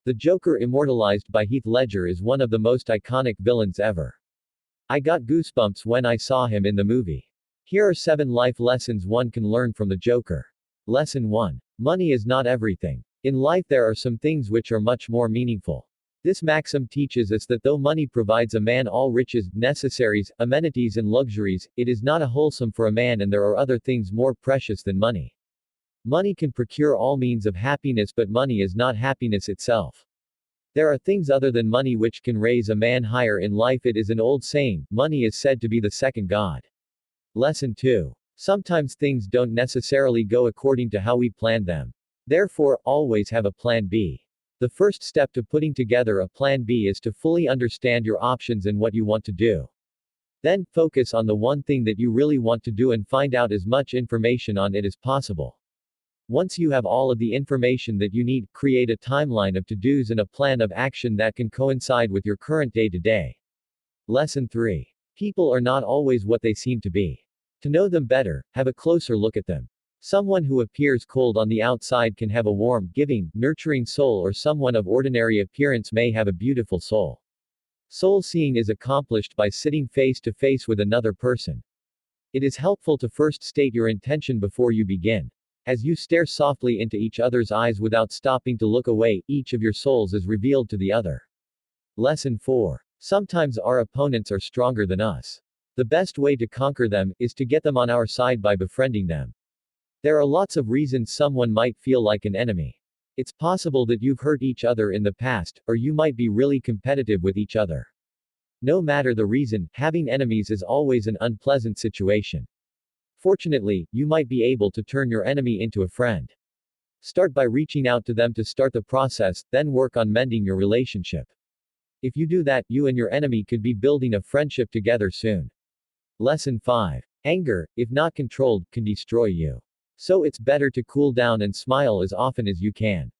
The Joker, immortalized by Heath Ledger, is one of the most iconic villains ever. I got goosebumps when I saw him in the movie. Here are 7 life lessons one can learn from the Joker. Lesson 1. Money is not everything. In life there are some things which are much more meaningful. This maxim teaches us that though money provides a man all riches, necessaries, amenities and luxuries, it is not a wholesome for a man, and there are other things more precious than money. Money can procure all means of happiness, but money is not happiness itself. There are things other than money which can raise a man higher in life. It is an old saying, money is said to be the second God. Lesson 2. Sometimes things don't necessarily go according to how we planned them. Therefore, always have a plan B. The first step to putting together a plan B is to fully understand your options and what you want to do. Then, focus on the one thing that you really want to do and find out as much information on it as possible. Once you have all of the information that you need, create a timeline of to-dos and a plan of action that can coincide with your current day-to-day. Lesson 3. People are not always what they seem to be. To know them better, have a closer look at them. Someone who appears cold on the outside can have a warm, giving, nurturing soul, or someone of ordinary appearance may have a beautiful soul. Soul seeing is accomplished by sitting face to face with another person. It is helpful to first state your intention before you begin. As you stare softly into each other's eyes without stopping to look away, each of your souls is revealed to the other. Lesson 4. Sometimes our opponents are stronger than us. The best way to conquer them is to get them on our side by befriending them. There are lots of reasons someone might feel like an enemy. It's possible that you've hurt each other in the past, or you might be really competitive with each other. No matter the reason, having enemies is always an unpleasant situation. Fortunately, you might be able to turn your enemy into a friend. Start by reaching out to them to start the process, then work on mending your relationship. If you do that, you and your enemy could be building a friendship together soon. Lesson 5. Anger, if not controlled, can destroy you. So it's better to cool down and smile as often as you can.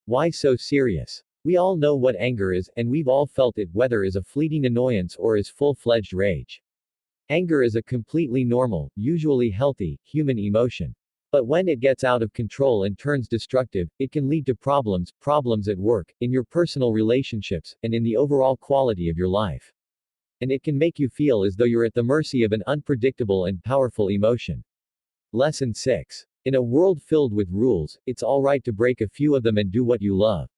Why so serious? We all know what anger is, and we've all felt it, whether as a fleeting annoyance or as full-fledged rage. Anger is a completely normal, usually healthy, human emotion. But when it gets out of control and turns destructive, it can lead to problems at work, in your personal relationships, and in the overall quality of your life. And it can make you feel as though you're at the mercy of an unpredictable and powerful emotion. Lesson 6. In a world filled with rules, it's alright to break a few of them and do what you love.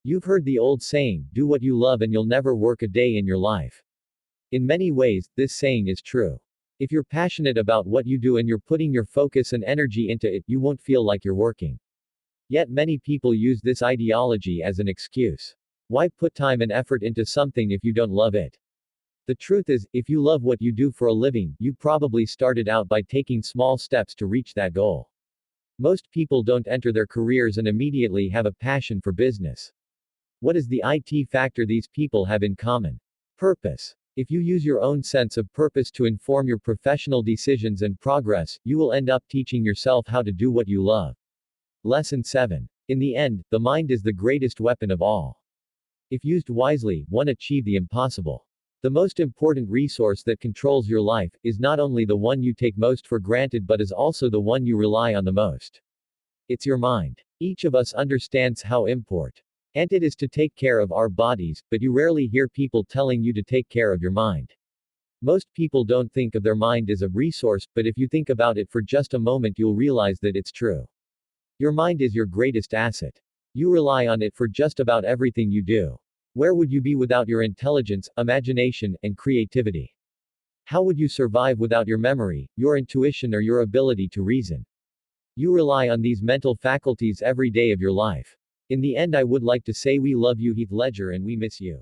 You've heard the old saying, do what you love and you'll never work a day in your life. In many ways, this saying is true. If you're passionate about what you do and you're putting your focus and energy into it, you won't feel like you're working. Yet many people use this ideology as an excuse. Why put time and effort into something if you don't love it? The truth is, if you love what you do for a living, you probably started out by taking small steps to reach that goal. Most people don't enter their careers and immediately have a passion for business. What is the IT factor these people have in common? Purpose. If you use your own sense of purpose to inform your professional decisions and progress, you will end up teaching yourself how to do what you love. Lesson 7. In the end, the mind is the greatest weapon of all. If used wisely, one achieve the impossible. The most important resource that controls your life is not only the one you take most for granted but is also the one you rely on the most. It's your mind. Each of us understands how important it is to take care of our bodies, but you rarely hear people telling you to take care of your mind. Most people don't think of their mind as a resource, but if you think about it for just a moment you'll realize that it's true. Your mind is your greatest asset. You rely on it for just about everything you do. Where would you be without your intelligence, imagination, and creativity? How would you survive without your memory, your intuition, or your ability to reason? You rely on these mental faculties every day of your life. In the end, I would like to say we love you, Heath Ledger, and we miss you.